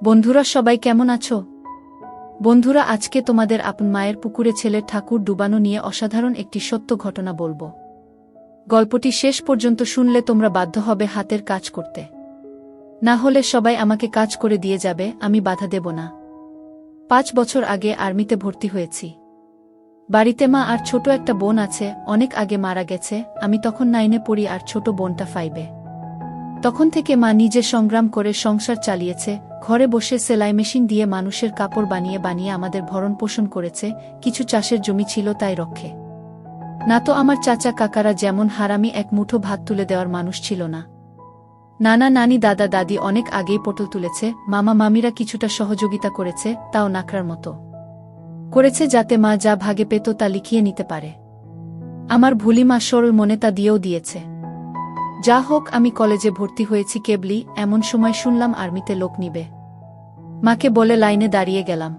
বন্ধুরা সবাই কেমন আছো? বন্ধুরা আজকে তোমাদের আপন মায়ের পুকুরে ছেলের ঠাকুর ডুবানো নিয়ে অসাধারণ একটি সত্য ঘটনা বলবো। গল্পটি শেষ পর্যন্ত শুনলে তোমরা বাধ্য হবে হাতের কাজ করতে। না হলে সবাই আমাকে কাজ করে দিয়ে যাবে, আমি বাধা দেব না। 5 বছর আগে আর্মিতে ভর্তি হয়েছি। বাড়িতে মা আর ছোট একটা বোন আছে, অনেক আগে মারা গেছে। আমি তখন 9-এ পড়ি আর ছোট বোনটা 5-এ। তখন থেকে মা নিজে সংগ্রাম করে সংসার চালিয়েছে, ঘরে বসে সেলাই মেশিন দিয়ে মানুষের কাপড় বানিয়ে বানিয়ে আমাদের ভরণ পোষণ করেছে। কিছু চাষের জমি ছিল তাই রক্ষে। না তো আমার চাচা কাকারা যেমন হারামি এক মুঠো ভাত তুলে দেওয়ার মানুষ ছিল না। নানা নানি দাদা দাদি অনেক আগেই পটল তুলেছে, মামা মামিরা কিছুটা সহযোগিতা করেছে, তাও নাকড়ার মতো করেছে যাতে মা যা ভাগে পেত তা লিখিয়ে নিতে পারে। আমার ভুলি মা সরল মনে তা দিয়েও দিয়েছে। যা হোক, আমি কলেজে ভর্তি হয়েছি কেবলই, এমন সময় শুনলাম আর্মিতে লোক নিবে। মাকে বলে লাইনে দাঁড়িয়ে গেলাম।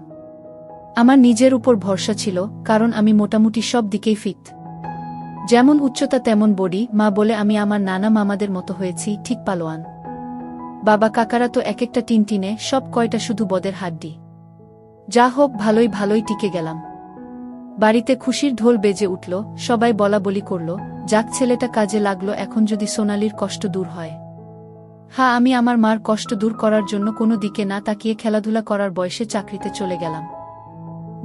আমার নিজের উপর ভরসা ছিল, কারণ আমি মোটামুটি সব দিকেই ফিট। যেমন উচ্চতা তেমন বডি। মা বলে আমি আমার নানা মামাদের মতো হয়েছি, ঠিক পালোয়ান। বাবা কাকারা তো এক একটা টিনটিনে, সব কয়টা শুধু বদের হাড্ডি। যা হোক, ভালোই ভালোই টিকে গেলাম। বাড়িতে খুশির ঢোল বেজে উঠল, সবাই বলা বলি করল, যাক ছেলেটা কাজে লাগলো, এখন যদি সোনালির কষ্ট দূর হয়। হ্যাঁ, আমি আমার মার কষ্ট দূর করার জন্য কোনো দিকে না তাকিয়ে খেলাধুলা করার বয়সে চাকরিতে চলে গেলাম।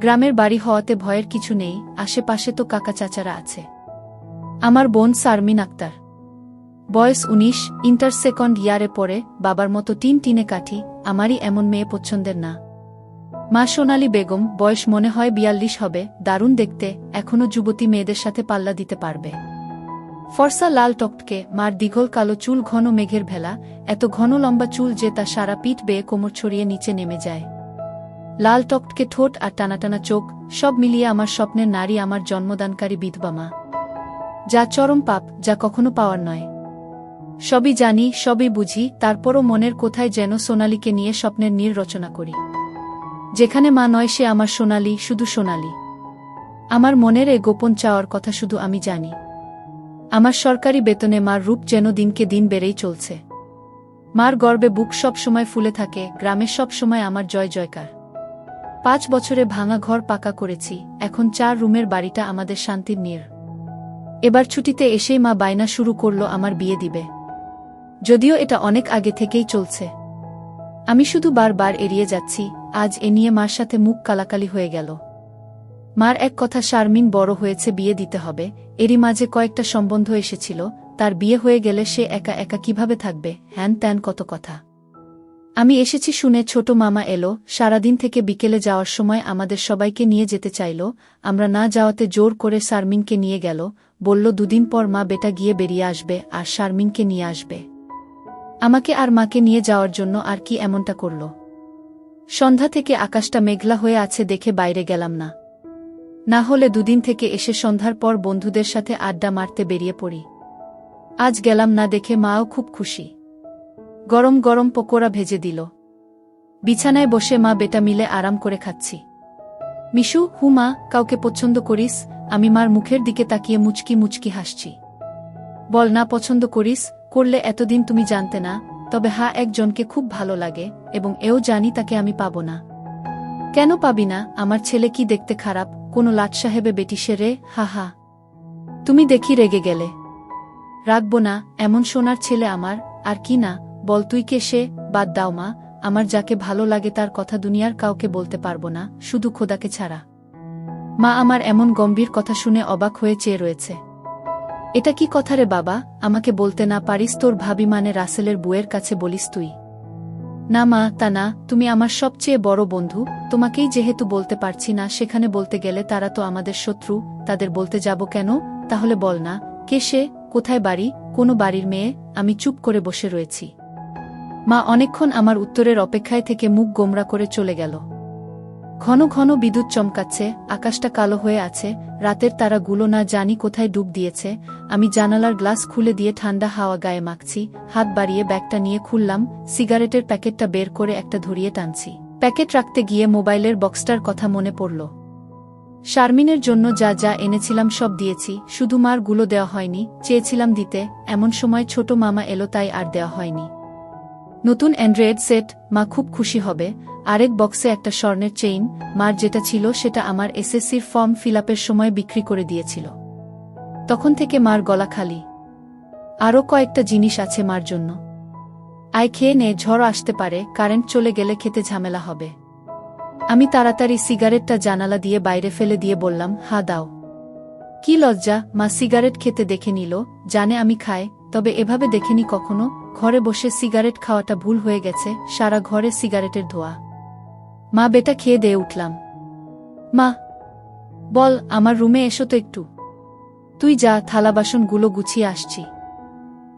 গ্রামের বাড়ি হওয়াতে ভয়ের কিছু নেই, আশেপাশে তো কাকা চাচারা আছে। আমার বোন শারমিন আক্তার, বয়স 19, ইন্টার সেকেন্ড ইয়ারে পড়ে। বাবার মতো টিনে কাঠি, আমারই এমন মেয়ে পছন্দের না। মা সোনালী বেগম, বয়স মনে হয় 42 হবে, দারুণ দেখতে, এখনো যুবতী মেয়েদের সাথে পাল্লা দিতে পারবে। ফর্সা লাল টকটকে, মার দীঘল কালো চুল, ঘন মেঘের ভেলা, এত ঘন লম্বা চুল যে তা সারা পিঠ বেয়ে কোমর ছড়িয়ে নিচে নেমে যায়। লাল টকটকে ঠোঁট আর টানাটানা চোখ, সব মিলিয়ে আমার স্বপ্নের নারী, আমার জন্মদানকারী বিধবা মা। যা চরম পাপ, যা কখনো পাওয়ার নয়। সবই জানি, সবই বুঝি, তারপরও মনের কোথায় যেন সোনালীকে নিয়ে স্বপ্নের নীড় রচনা করি। যেখানে মা নয় সে আমার সোনালী, শুধু সোনালী। আমার মনের এ গোপন চাওয়ার কথা শুধু আমি জানি। আমার সরকারি বেতনে মার রূপ যেন দিনকে দিন বেড়েই চলছে। মার গর্বে বুক সব সময় ফুলে থাকে, গ্রামে সব সময় আমার জয় জয়কার। 5 বছরে ভাঙা ঘর পাকা করেছি, এখন 4 রুমের বাড়িটা আমাদের শান্তির নীড়। এবার ছুটিতে এসেই মা বায়না শুরু করল আমার বিয়ে দিবে। যদিও এটা অনেক আগে থেকেই চলছে, আমি শুধু বারবার এড়িয়ে যাচ্ছি। আজ এ নিয়ে মার সাথে মুখ কালাকালি হয়ে গেল। মার এক কথা, শারমিন বড় হয়েছে, বিয়ে দিতে হবে। এরই মাঝে কয়েকটা সম্বন্ধ এসেছিল, তার বিয়ে হয়ে গেলে সে একা একা কিভাবে থাকবে, হ্যান ত্যান কত কথা। আমি এসেছি শুনে ছোট মামা এলো, সারাদিন থেকে বিকেলে যাওয়ার সময় আমাদের সবাইকে নিয়ে যেতে চাইল। আমরা না যাওয়াতে জোর করে শারমিনকে নিয়ে গেল, বলল 2 দিন পর মা বেটা গিয়ে বেরিয়ে আসবে আর শারমিনকে নিয়ে আসবে। আমাকে আর মাকে নিয়ে যাওয়ার জন্য আর কি এমনটা করল। সন্ধ্যা থেকে আকাশটা মেঘলা হয়ে আছে দেখে বাইরে গেলাম না। না হলে 2 দিন থেকে এসে সন্ধ্যার পর বন্ধুদের সাথে আড্ডা মারতে বেরিয়ে পড়ি। আজ গেলাম না দেখে মাও খুব খুশি। গরম গরম পকোড়া ভেজে দিল। বিছানায় বসে মা বেটা মিলে আরাম করে খাচ্ছি। মিশু, হুমা, কাউকে পছন্দ করিস? আমি মার মুখের দিকে তাকিয়ে মুচকি মুচকি হাসছি। বল না পছন্দ করিস, করলে এতদিন তুমি জানতে না। তবে হ্যাঁ, একজনকে খুব ভালো লাগে, এবং এও জানি তাকে আমি পাবো না। কেন পাবি না? আমার ছেলে কি দেখতে খারাপ? কোনো লাট সাহেবে বেটি সে রে? হা হা। তুমি দেখি রেগে গেলে। রাখবো না, এমন সোনার ছেলে আমার। আর কি না, বল তুই কে সে? বাদ দাও মা, আমার যাকে ভালো লাগে তার কথা দুনিয়ার কাউকে বলতে পারবো না, শুধু খোদাকে ছাড়া। মা আমার এমন গম্ভীর কথা শুনে অবাক হয়ে চেয়ে রয়েছে। এটা কি কথা রে বাবা? আমাকে বলতে না পারিস তোর ভাবি মানে রাসেলের বুয়ের কাছে বলিস তুই? না মা, তা না, তুমি আমার সবচেয়ে বড় বন্ধু, তোমাকেই যেহেতু বলতে পারছি না, সেখানে বলতে গেলে তারা তো আমাদের শত্রু, তাদের বলতে যাব কেন? তাহলে বল না, কে সে, কোথায় বাড়ি, কোনো বাড়ির মেয়ে? আমি চুপ করে বসে রয়েছি। মা অনেকক্ষণ আমার উত্তরের অপেক্ষায় থেকে মুখ গোমরা করে চলে গেল। ঘন ঘন বিদ্যুৎ চমকাচ্ছে, আকাশটা কালো হয়ে আছে, রাতের তারাগুলো না জানি কোথায় ডুব দিয়েছে। আমি জানালার গ্লাস খুলে দিয়ে ঠান্ডা হাওয়া গায়ে মাখছি, হাত বাড়িয়ে ব্যাগটা নিয়ে খুললাম, সিগারেটের প্যাকেটটা বের করে একটা ধরিয়ে টানছি। প্যাকেট রাখতে গিয়ে মোবাইলের বক্সটার কথা মনে পড়ল। শারমিনের জন্য যা যা এনেছিলাম সব দিয়েছি, শুধু মার গুলো দেওয়া হয়নি, চেয়েছিলাম দিতে, এমন সময় ছোট মামা এলো তাই আর দেওয়া হয়নি। নতুন অ্যান্ড্রয়েড সেট, মা খুব খুশি হবে। আরেক বক্সে একটা স্বর্ণের চেইন, মার যেটা ছিল সেটা আমার এসএসসির ফর্ম ফিলআপের সময় বিক্রি করে দিয়েছিল। তখন থেকে মার গলা খালি। আরও কয়েকটা জিনিস আছে মার জন্য। আয় খেয়ে নে, ঝড় আসতে পারে, কারেন্ট চলে গেলে খেতে ঝামেলা হবে। আমি তাড়াতাড়ি সিগারেটটা জানালা দিয়ে বাইরে ফেলে দিয়ে বললাম, হা দাও। কি লজ্জা! মা সিগারেট খেতে দেখে নিল, জানে আমি খাই, তবে এভাবে দেখেনি কখনো। ঘরে বসে সিগারেট খাওয়াটা ভুল হয়ে গেছে, সারা ঘরে সিগারেটের ধোঁয়া। মা বেটা খেয়ে দিয়ে উঠলাম। মা বল, আমার রুমে এসো তো একটু। তুই যা, থালা বাসনগুলো গুছিয়ে আসছি।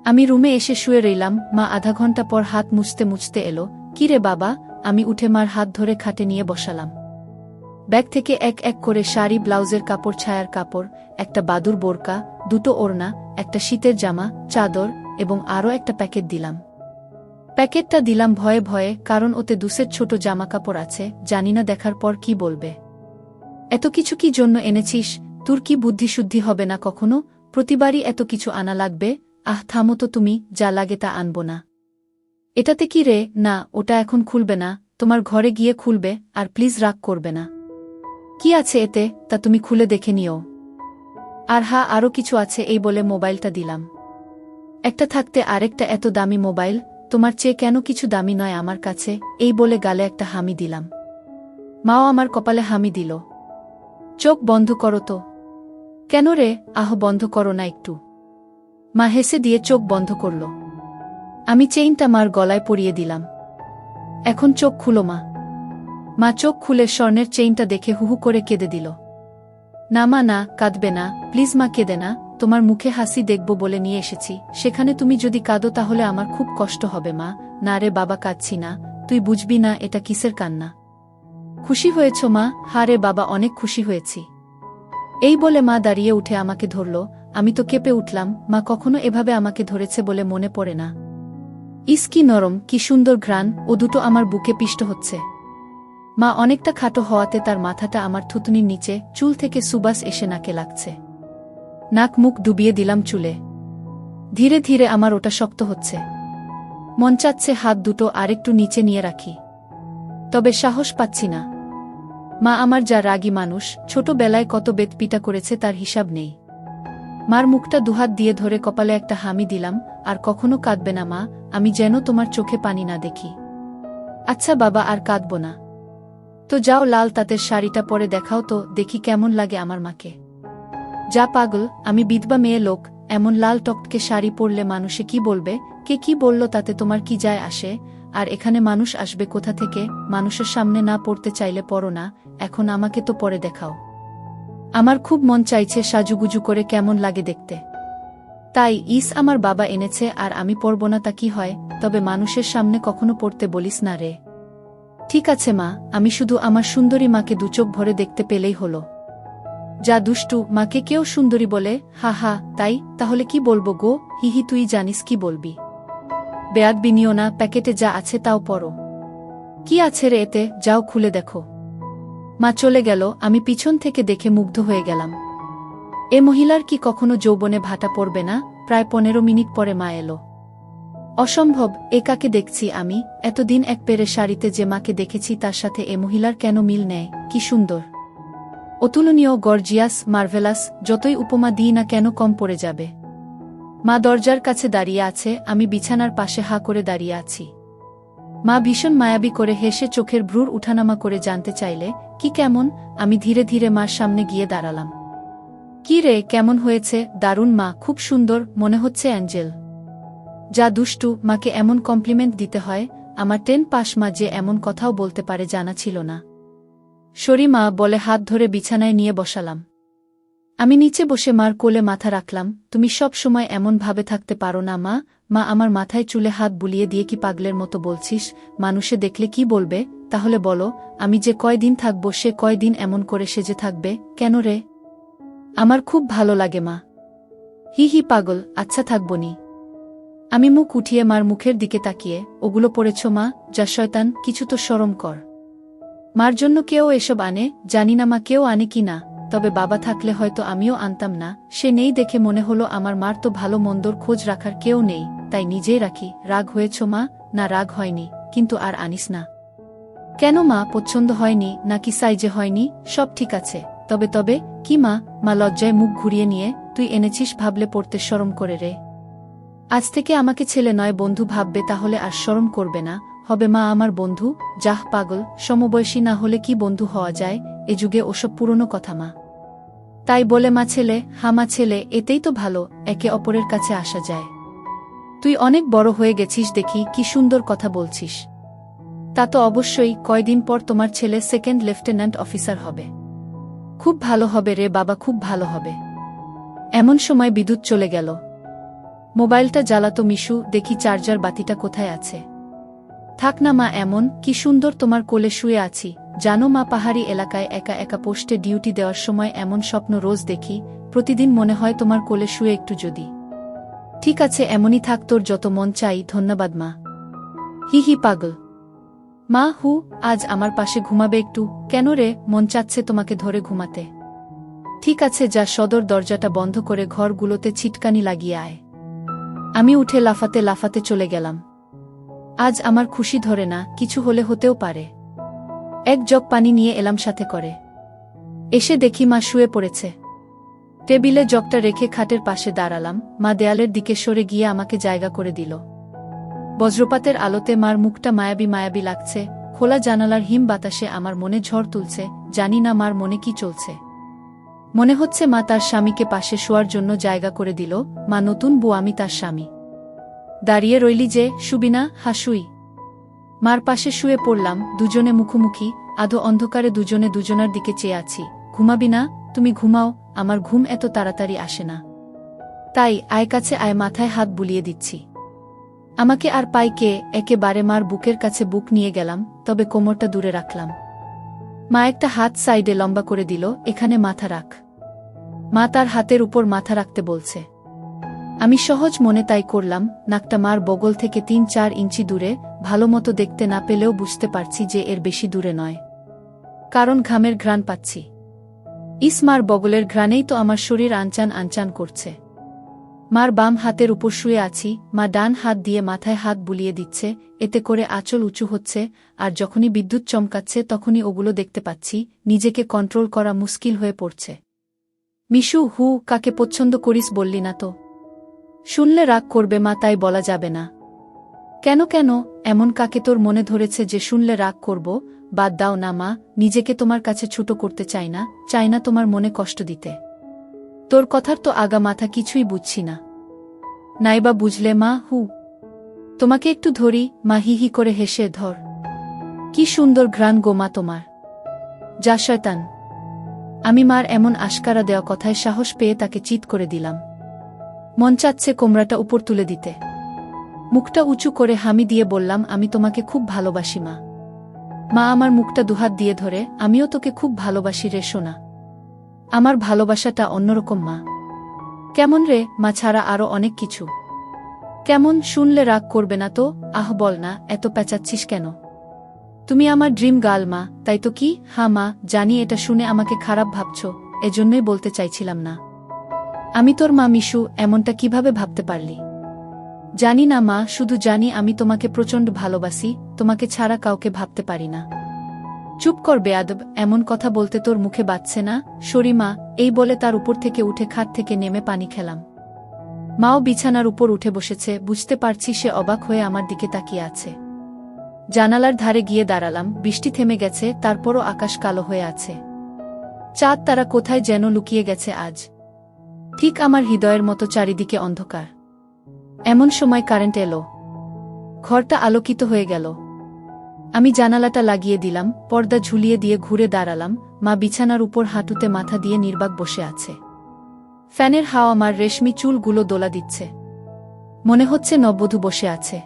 আমি রুমে এসে শুয়ে রইলাম। মা আধা ঘন্টা পর হাত মুছতে মুছতে এলো। কি রে বাবা? আমি উঠে মার হাত ধরে খাটে নিয়ে বসালাম। ব্যাগ থেকে এক এক করে শাড়ি, ব্লাউজের কাপড়, ছায়ার কাপড়, একটা বাদুর বোরকা, দুটো ওড়না, একটা শীতের জামা, চাদর এবং আরও একটা প্যাকেট দিলাম। প্যাকেটটা দিলাম ভয়ে ভয়ে, কারণ ওতে দুসের ছোট জামা কাপড় আছে, জানি না দেখার পর কি বলবে। এত কিছু কি জন্য এনেছিস? তোর কি বুদ্ধিশুদ্ধি হবে না কখনো? প্রতিবারই এত কিছু আনা লাগবে? আহ থামো তো তুমি, যা লাগে তা আনবো না। এটাতে কি রে? না, ওটা এখন খুলবে না, তোমার ঘরে গিয়ে খুলবে, আর প্লিজ রাগ করবে না। কি আছে এতে, তা তুমি খুলে দেখে নিও। আর হ্যাঁ, আরও কিছু আছে, এই বলে মোবাইলটা দিলাম। একটা থাকতে আরেকটা এত দামি মোবাইল, তোমার চেয়ে কেন কিছু দামি নয় আমার কাছে, এই বলে গালে একটা হামি দিলাম। মাও আমার কপালে হামি দিল। চোখ বন্ধ করো তো। কেন রে? আহ বন্ধ করো না একটু। মা হেসে দিয়ে চোখ বন্ধ করল। আমি চেইনটা মার গলায় পরিয়ে দিলাম। এখন চোখ খুলো মা। মা চোখ খুলে স্বর্ণের চেইনটা দেখে হুহু করে কেঁদে দিল। না মা, না, কাঁদবে না, প্লিজ মা, কেঁদে না, তোমার মুখে হাসি দেখব বলে নিয়ে এসেছি, সেখানে তুমি যদি কাঁদো তাহলে আমার খুব কষ্ট হবে মা। না রে বাবা, কাঁদছি না, তুই বুঝবি না এটা কিসের কান্না। খুশি হয়েছ মা? হা রে বাবা, অনেক খুশি হয়েছি। এই বলে মা দাঁড়িয়ে উঠে আমাকে ধরল। আমি তো কেঁপে উঠলাম। মা কখনো এভাবে আমাকে ধরেছে বলে মনে পড়ে না। ইস কি নরম, কি সুন্দর ঘ্রাণ, ও দুটো আমার বুকে পিষ্ট হচ্ছে। মা অনেকটা খাটো হওয়াতে তার মাথাটা আমার থুতনির নিচে, চুল থেকে সুবাস এসে নাকে লাগছে। নাক মুখ ডুবিয়ে দিলাম চুলে। ধীরে ধীরে আমার ওটা শক্ত হচ্ছে। মন চাচ্ছে হাত দুটো আরেকটু নিচে নিয়ে রাখি, তবে সাহস পাচ্ছি না। মা আমার যা রাগী মানুষ, ছোটবেলায় কত বেত পিটা করেছে তার হিসাব নেই। মার মুখটা দুহাত দিয়ে ধরে কপালে একটা হামি দিলাম। আর কখনো কাঁদবে না মা, আমি যেন তোমার চোখে পানি না দেখি। আচ্ছা বাবা, আর কাঁদব না। তো যাও, লাল তাঁতের শাড়িটা পরে দেখাও তো, দেখি কেমন লাগে আমার মাকে। যা পাগল, আমি বিধবা মেয়ে লোক, এমন লাল টকটকে শাড়ি পরলে মানুষে কি বলবে? কে কি বলল তাতে তোমার কি যায় আসে? আর এখানে মানুষ আসবে কোথা থেকে? মানুষের সামনে না পড়তে চাইলে পড়ো না, এখন আমাকে তো পরে দেখাও। আমার খুব মন চাইছে সাজুগুজু করে কেমন লাগে দেখতে। তাই আমার বাবা এনেছে, আর আমি পরব না তা কি হয়? তবে মানুষের সামনে কখনো পড়তে বলিস না রে। ঠিক আছে মা, আমি শুধু আমার সুন্দরী মাকে দুচোখ ভরে দেখতে পেলেই হলো। যা দুষ্টু, মাকে কেউ সুন্দরী বলে? হা হা, তাই? তাহলে কি বলবো গো? হিহি, তুই জানিস কি বলবি। বেয়াদবি নিও না, প্যাকেটে যা আছে তাও পড়ো। কি আছে রে এতে? যাও খুলে দেখো। মা চলে গেল। আমি পিছন থেকে দেখে মুগ্ধ হয়ে গেলাম। এ মহিলার কি কখনো যৌবনে ভাটা পড়বে না? প্রায় 15 মিনিট পরে মা এলো। অসম্ভব, এ কাকে দেখছি আমি? এতদিন এক পেরে শাড়িতে যে মাকে দেখেছি তার সাথে এ মহিলার কেন মিল নেয়? কি সুন্দর, অতুলনীয়, গর্জিয়াস, মার্ভেলাস, যতই উপমা দিই না কেন কম পড়ে যাবে। মা দরজার কাছে দাঁড়িয়ে আছে, আমি বিছানার পাশে হা করে দাঁড়িয়ে আছি। মা ভীষণ মায়াবী করে হেসে চোখের ভ্রুর উঠানামা করে জানতে চাইলে, কি কেমন? আমি ধীরে ধীরে মার সামনে গিয়ে দাঁড়ালাম। কি রে, কেমন হয়েছে? দারুণ মা, খুব সুন্দর, মনে হচ্ছে অ্যাঞ্জেল। যা দুষ্টু, মাকে এমন কমপ্লিমেন্ট দিতে হয়? আমার 10 পাস মা যে এমন কথাও বলতে পারে জানা ছিল না। সরি মা বলে হাত ধরে বিছানায় নিয়ে বসালাম। আমি নিচে বসে মার কোলে মাথা রাখলাম। তুমি সব সময় এমন ভাবে থাকতে পারো না মা? মা আমার মাথায় চুলে হাত বুলিয়ে দিয়ে, কি পাগলের মতো বলছিস? মানুষে দেখলে কি বলবে? তাহলে বলো, আমি যে কয়দিন থাকবো সে কয়দিন এমন করে সেজে থাকবে কেন রে? আমার খুব ভালো লাগে মা। হি হি পাগল, আচ্ছা থাকবনি। আমি মুখ উঠিয়ে মার মুখের দিকে তাকিয়ে, ওগুলো পড়েছ মা? যা শয়তান, কিছু তো শরম কর। মার জন্য কেউ এসব আনে? জানি না মা কেউ আনে কি না, তবে বাবা থাকলে হয়তো আমিও আনতাম না। সে নেই দেখে মনে হলো আমার মার তো ভালো মন্দর খোঁজ রাখার কেউ নেই, তাই নিজেই রাখি। রাগ হয়েছ মা? না রাগ হয়নি, কিন্তু আর আনিস না। কেন মা, পছন্দ হয়নি নাকি সাইজে হয়নি? সব ঠিক আছে। তবে তবে কি মা? মা লজ্জায় মুখ ঘুরিয়ে নিয়ে, তুই এনেছিস ভাবলে পড়তে শরম করে রে। আজ থেকে আমাকে ছেলে নয় বন্ধু ভাববে, তাহলে আর শরম করবে না। হবে মা আমার বন্ধু। যাহ পাগল, সমবয়সী না হলে কি বন্ধু হওয়া যায়? এ যুগে ওসব পুরনো কথা মা। তাই বলে মা ছেলে, হামা ছেলে, এতেই তো ভালো, একে অপরের কাছে আসা যায়। তুই অনেক বড় হয়ে গেছিস দেখি, কি সুন্দর কথা বলছিস। তা তো অবশ্যই, কয়দিন পর তোমার ছেলে সেকেন্ড লেফটেন্যান্ট অফিসার হবে। খুব ভালো হবে রে বাবা, খুব ভালো হবে। এমন সময় বিদ্যুৎ চলে গেল। মোবাইলটা জ্বালাতো মিশু, দেখি চার্জার বাতিটা কোথায় আছে। থাক না মা, এমন কি সুন্দর তোমার কোলে শুয়ে আছি। জানো মা, পাহাড়ি এলাকায় একা একা পোস্টে ডিউটি দেওয়ার সময় এমন স্বপ্ন রোজ দেখি। প্রতিদিন মনে হয় তোমার কোলে শুয়ে একটু যদি। ঠিক আছে, এমনই থাক, তোর যত মন চাই। ধন্যবাদ মা। হি হি পাগল। মা হু, আজ আমার পাশে ঘুমাবে একটু? কেন রে, মন চাচ্ছে তোমাকে ধরে ঘুমাতে। ঠিক আছে, যা সদর দরজাটা বন্ধ করে ঘরগুলোতে ছিটকানি লাগিয়ে আয়। আমি উঠে লাফাতে লাফাতে চলে গেলাম। আজ আমার খুশি ধরে না, কিছু হলে হতেও পারে। এক জগ পানি নিয়ে এলাম সাথে করে। এসে দেখি মা শুয়ে পড়েছে। টেবিলে জগটা রেখে খাটের পাশে দাঁড়ালাম। মা দেয়ালের দিকে সরে গিয়ে আমাকে জায়গা করে দিল। বজ্রপাতের আলোতে মার মুখটা মায়াবী মায়াবী লাগছে। খোলা জানালার হিম বাতাসে আমার মনে ঝড় তুলছে। জানি না মার মনে কি চলছে। মনে হচ্ছে মা তার স্বামীকে পাশে শোয়ার জন্য জায়গা করে দিল। মা নতুন বউ, আমি তার স্বামী। দাঁড়িয়ে রইলি যে, শুবি না? হাসুই। মার পাশে শুয়ে পড়লাম, দুজনে মুখোমুখি। আধো অন্ধকারে দুজনে দুজনার দিকে চেয়ে আছি। ঘুমাবি না? তুমি ঘুমাও, আমার ঘুম এত তাড়াতাড়ি আসে না। তাই আয় কাছে আয়, মাথায় হাত বুলিয়ে দিচ্ছি। আমাকে আর পাই কে? একেবারে মার বুকের কাছে বুক নিয়ে গেলাম, তবে কোমরটা দূরে রাখলাম। মা একটা হাত সাইডে লম্বা করে দিল, এখানে মাথা রাখ। মা তার হাতের উপর মাথা রাখতে বলছে। আমি সহজ মনে তাই করলাম। নাকটা মার বগল থেকে ৩-৪ ইঞ্চি দূরে। ভালোমতো দেখতে না পেলেও বুঝতে পারছি যে এর বেশি দূরে নয়, কারণ ঘামের ঘ্রাণ পাচ্ছি। ইস, মার বগলের ঘ্রাণেই তো আমার শরীর আনচান আনচান করছে। মার বাম হাতের উপর শুয়ে আছি। মা ডান হাত দিয়ে মাথায় হাত বুলিয়ে দিচ্ছে, এতে করে আঁচল উঁচু হচ্ছে। আর যখনই বিদ্যুৎ চমকাচ্ছে তখনই ওগুলো দেখতে পাচ্ছি। নিজেকে কন্ট্রোল করা মুশকিল হয়ে পড়ছে। মিশু, হু, কাকে পছন্দ করিস বললি না তো? শুনলে রাগ করবে মা, তাই বলা যাবে না। কেন কেন, এমন কাকে তোর মনে ধরেছে যে শুনলে রাগ করব? বাদ দাও না মা, নিজেকে তোমার কাছে ছোট করতে চাই না, চাই না তোমার মনে কষ্ট দিতে। তোর কথার তো আগা মাথা কিছুই বুঝছি না। নাইবা বুঝলে মা, হু। তোমাকে একটু ধরি। মা হি হি করে হেসে, ধর। কি সুন্দর ঘ্রাণ গো মা তোমার। যা শয়তান। আমি মার এমন আশকারা দেওয়া কথায় সাহস পেয়ে তাকে চিৎ করে দিলাম। মন চাচ্ছে কোমরাটা উপর তুলে দিতে। মুখটা উঁচু করে হামি দিয়ে বললাম, আমি তোমাকে খুব ভালোবাসি মা। মা আমার মুখটা দুহাত দিয়ে ধরে, আমিও তোকে খুব ভালোবাসি রে সোনা। আমার ভালোবাসাটা অন্যরকম মা। কেমন রে? মা ছাড়া আরো অনেক কিছু। কেমন? শুনলে রাগ করবে না তো? আহ বল না, এত পেঁচাচ্ছিস কেন? তুমি আমার ড্রিম গার্ল মা, তাই তো? কি? হ্যাঁ মা, জানি এটা শুনে আমাকে খারাপ ভাবছ, এজন্যই বলতে চাইছিলাম না। আমি তোর মা মিশু, এমনটা কিভাবে ভাবতে পারলি? জানি না মা, শুধু জানি আমি তোমাকে প্রচণ্ড ভালোবাসি, তোমাকে ছাড়া কাউকে ভাবতে পারি না। চুপ কর বেয়াদব, এমন কথা বলতে তোর মুখে বাজছে না? সরি মা। এই বলে তার উপর থেকে উঠে খাট থেকে নেমে পানি খেলাম। মাও বিছানার উপর উঠে বসেছে। বুঝতে পারছি সে অবাক হয়ে আমার দিকে তাকিয়ে আছে। জানালার ধারে গিয়ে দাঁড়ালাম। বৃষ্টি থেমে গেছে, তারপরও আকাশ কালো হয়ে আছে। চাঁদ তারা কোথায় যেন লুকিয়ে গেছে আজ। ঠিক আমার হৃদয়ের মতো চারিদিকে অন্ধকার। এমন সময় কারেন্ট এলো। ঘরটা আলোকিত হয়ে গেল। আমি জানালাটা লাগিয়ে দিলাম, পর্দা ঝুলিয়ে দিয়ে ঘুরে দাঁড়ালাম। মা বিছানার উপর হাঁটুতে মাথা দিয়ে নির্বাক বসে আছে। ফ্যানের হাওয়া আমার রেশমি চুলগুলো দোলা দিচ্ছে। মনে হচ্ছে নববধূ বসে আছে।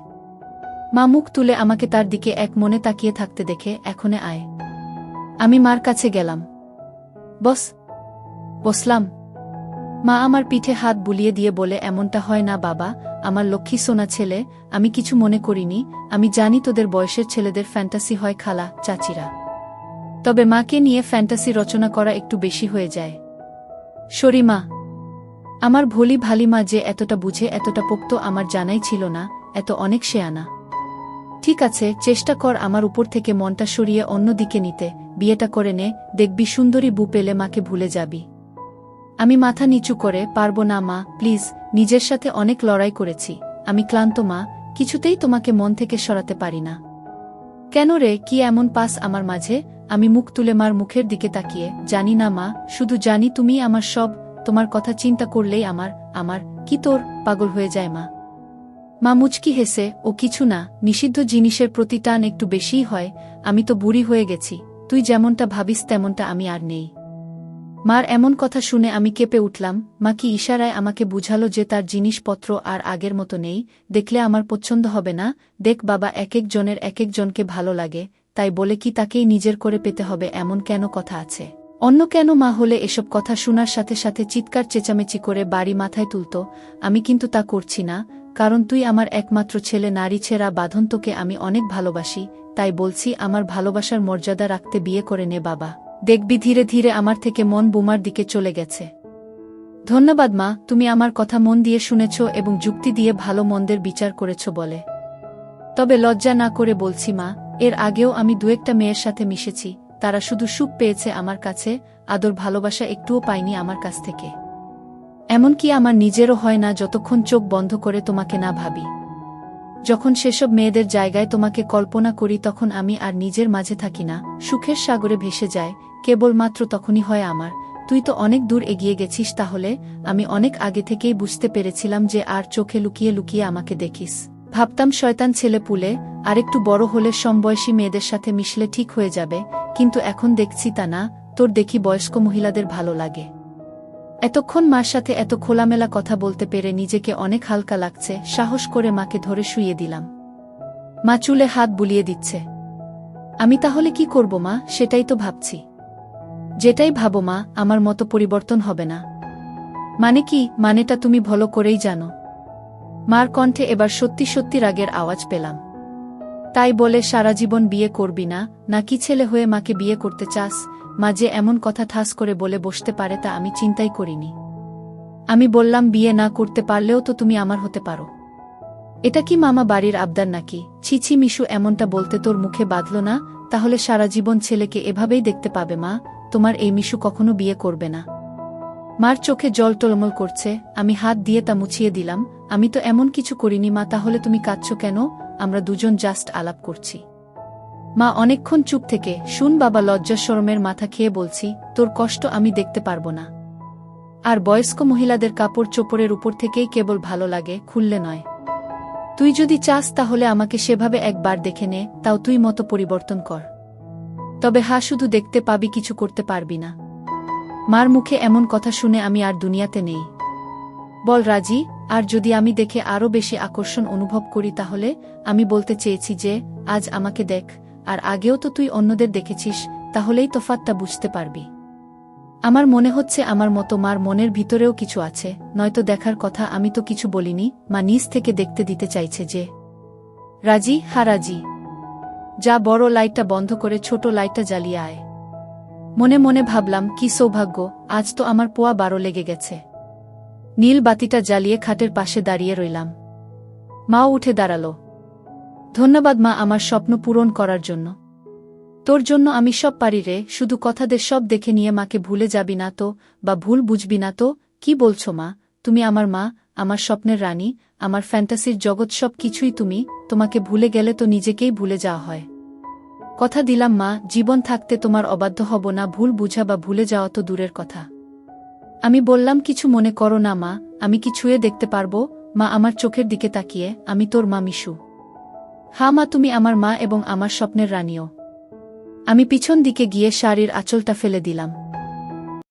মা মুখ তুলে আমাকে তার দিকে এক মনে তাকিয়ে থাকতে দেখে, এখনে আয়। আমি মার কাছে গেলাম। বস। বসলাম। মা আমার পিঠে হাত বুলিয়ে দিয়ে বলে, এমনটা হয় না বাবা, আমার লক্ষ্মী সোনা ছেলে। আমি কিছু মনে করিনি। আমি জানি তোদের বয়সের ছেলেদের ফ্যান্টাসি হয় খালা, চাচিরা। তবে মাকে নিয়ে ফ্যান্টাসি রচনা করা একটু বেশি হয়ে যায়। সরি মা। আমার ভোলি ভালি মা যে এতটা বুঝে, এতটা পোক্ত আমার জানাই ছিল না। এত অনেক শেয়ানা। ঠিক আছে, চেষ্টা কর আমার উপর থেকে মনটা সরিয়ে অন্য দিকে নিতে, বিয়েটা করে নে, দেখবি সুন্দরী বউ পেলে মাকে ভুলে যাবি। আমি মাথা নিচু করে, পারবো না মা, প্লিজ, নিজের সাথে অনেক লড়াই করেছি, আমি ক্লান্ত মা, কিছুতেই তোমাকে মন থেকে সরাতে পারি না। কেন রে, কি এমন পাস আমার মাঝে? আমি মুখ তুলে মার মুখের দিকে তাকিয়ে, জানি না মা, শুধু জানি তুমি আমার সব, তোমার কথা চিন্তা করলেই আমার কি তোর পাগল হয়ে যায় মা। মা মুচকি হেসে, ও কিছু না, নিষিদ্ধ জিনিসের প্রতি টান একটু বেশিই হয়, আমি তো বুড়ি হয়ে গেছি, তুই যেমনটা ভাবিস তেমনটা আমি আর নেই। মার এমন কথা শুনে আমি কেঁপে উঠলাম। মা কি ইশারায় আমাকে বুঝালো যে তার জিনিসপত্র আর আগের মতো নেই, দেখলে আমার পছন্দ হবে না? দেখ বাবা, এক একজনের এক একজনকে ভালো লাগে, তাই বলে কি তাকেই নিজের করে পেতে হবে এমন কেন কথা আছে? অন্য কেন মা হলে এসব কথা শোনার সাথে সাথে চিৎকার চেঁচামেচি করে বাড়ি মাথায় তুলত। আমি কিন্তু তা করছি না, কারণ তুই আমার একমাত্র ছেলে, নারী ছেঁড়া বাঁধন, তোকে আমি অনেক ভালোবাসি, তাই বলছি আমার ভালোবাসার মর্যাদা রাখতে বিয়ে করে নে বাবা, দেখবি ধীরে ধীরে আমার থেকে মন বোমার দিকে চলে গেছে। ধন্যবাদ মা, তুমি আমার কথা মন দিয়ে শুনেছ এবং যুক্তি দিয়ে ভালো মন্দের বিচার করেছ বলে। তবে লজ্জা না করে বলছি মা, এর আগেও আমি দু একটা মেয়ের সাথে মিশেছি, তারা শুধু সুখ পেয়েছে আমার কাছে, আদর ভালোবাসা একটুও পাইনি আমার কাছ থেকে। এমনকি আমার নিজেরও হয় না যতক্ষণ চোখ বন্ধ করে তোমাকে না ভাবি। যখন সেসব মেয়েদের জায়গায় তোমাকে কল্পনা করি তখন আমি আর নিজের মাঝে থাকি না, সুখের সাগরে ভেসে যায়, কেবলমাত্র তখনই হয় আমার। তুই তো অনেক দূর এগিয়ে গেছিস, তাহলে আমি অনেক আগে থেকেই বুঝতে পেরেছিলাম যে আর চোখে লুকিয়ে লুকিয়ে আমাকে দেখিস। ভাবতাম শয়তান ছেলে পুলে, আরেকটু বড় হলে সমবয়সী মেয়েদের সাথে মিশলে ঠিক হয়ে যাবে, কিন্তু এখন দেখছি তা না, তোর দেখি বয়স্ক মহিলাদের ভালো লাগে। এতক্ষণ মার সাথে এত খোলামেলা কথা বলতে পেরে নিজেকে অনেক হালকা লাগছে। সাহস করে মাকে ধরে শুইয়ে দিলাম। মা চুলে হাত বুলিয়ে দিচ্ছে। আমি তাহলে কি করব মা? সেটাই তো ভাবছি। যেটাই ভাবো মা, আমার মতো পরিবর্তন হবে না। মানে কি? মানেটা তুমি ভালো করেই জানো। মার কণ্ঠে এবার সত্যি সত্যি রাগের আওয়াজ পেলাম। তাই বলে সারা জীবন বিয়ে করবি না, নাকি ছেলে হয়ে মাকে বিয়ে করতে চাস? মা যে এমন কথা ঠাস করে বলে বসতে পারে তা আমি চিন্তাই করিনি। আমি বললাম, বিয়ে না করতে পারলেও তো তুমি আমার হতে পারো। এটা কি মামা বাড়ির আবদার নাকি? ছি ছি মিশু, এমনটা বলতে তোর মুখে বাঁধল না? তাহলে সারা জীবন ছেলেকে এভাবেই দেখতে পাবে মা, তোমার এই মিশু কখনো বিয়ে করবে না। মার চোখে জল টলমল করছে, আমি হাত দিয়ে তা মুছিয়ে দিলাম। আমি তো এমন কিছু করিনি মা, তাহলে তুমি কাঁদছো কেন? আমরা দুজন জাস্ট আলাপ করছি। মা অনেকক্ষণ চুপ থেকে, শুন বাবা, লজ্জা শরমের মাথা খেয়ে বলছি, তোর কষ্ট আমি দেখতে পারবো না। আর বয়স্ক মহিলাদের কাপড় চোপড়ের উপর থেকেই কেবল ভালো লাগে, খুললে নয়। তুই যদি চাস তাহলে আমাকে সেভাবে একবার দেখে নে, তাও তুই মতো পরিবর্তন কর। তবে শুধু দেখতে পাবি, কিছু করতে পারবি না। মার মুখে এমন কথা শুনে আমি আর দুনিয়াতে নেই। বল রাজি? আর যদি আমি দেখে আরও বেশি আকর্ষণ অনুভব করি তাহলে? আমি বলতে চেয়েছি যে, আজ আমাকে দেখ, আর আগেও তো তুই অন্যদের দেখেছিস, তাহলেই তফাৎটা বুঝতে পারবি। আমার মনে হচ্ছে আমার মতো মার মনের ভিতরেও কিছু আছে, নয়তো দেখার কথা। আমি তো কিছু বলিনি, মা নিজ থেকে দেখতে দিতে চাইছে যে। রাজি? রাজি। যা, বড় লাইটটা বন্ধ করে ছোট লাইটটা জ্বালিয়ে আয়। মনে মনে ভাবলাম, কি সৌভাগ্য, আজ তো আমার পোয়া 12 লেগে গেছে। নীল বাতিটা জ্বালিয়ে খাটের পাশে দাঁড়িয়ে রইলাম। মাও উঠে দাঁড়ালো। ধন্যবাদ মা, আমার স্বপ্ন পূরণ করার জন্য। তোর জন্য আমি সব পারি রে, শুধু কথাদের সব দেখে নিয়ে মাকে ভুলে যাবি না তো, বা ভুল বুঝবি না তো? কি বলছো মা? তুমি আমার মা, আমার স্বপ্নের রানী, আমার ফ্যান্টাসির জগৎ, সব কিছুই তুমি। তোমাকে ভুলে গেলে তো নিজেকেই ভুলে যাওয়া হয়। কথা দিলাম মা, জীবন থাকতে তোমার অবাধ্য হব না। ভুল বুঝা বা ভুলে যাওয়া তো দূরের কথা। আমি বললাম, কিছু মনে করো না মা, আমি কি ছুঁয়ে দেখতে পারবো? মা আমার চোখের দিকে তাকিয়ে, আমি তোর মা মিশু। মা, তুমি আমার মা এবং আমার স্বপ্নের রানীও। আমি পিছন দিকে গিয়ে শাড়ির আঁচলটা ফেলে দিলাম।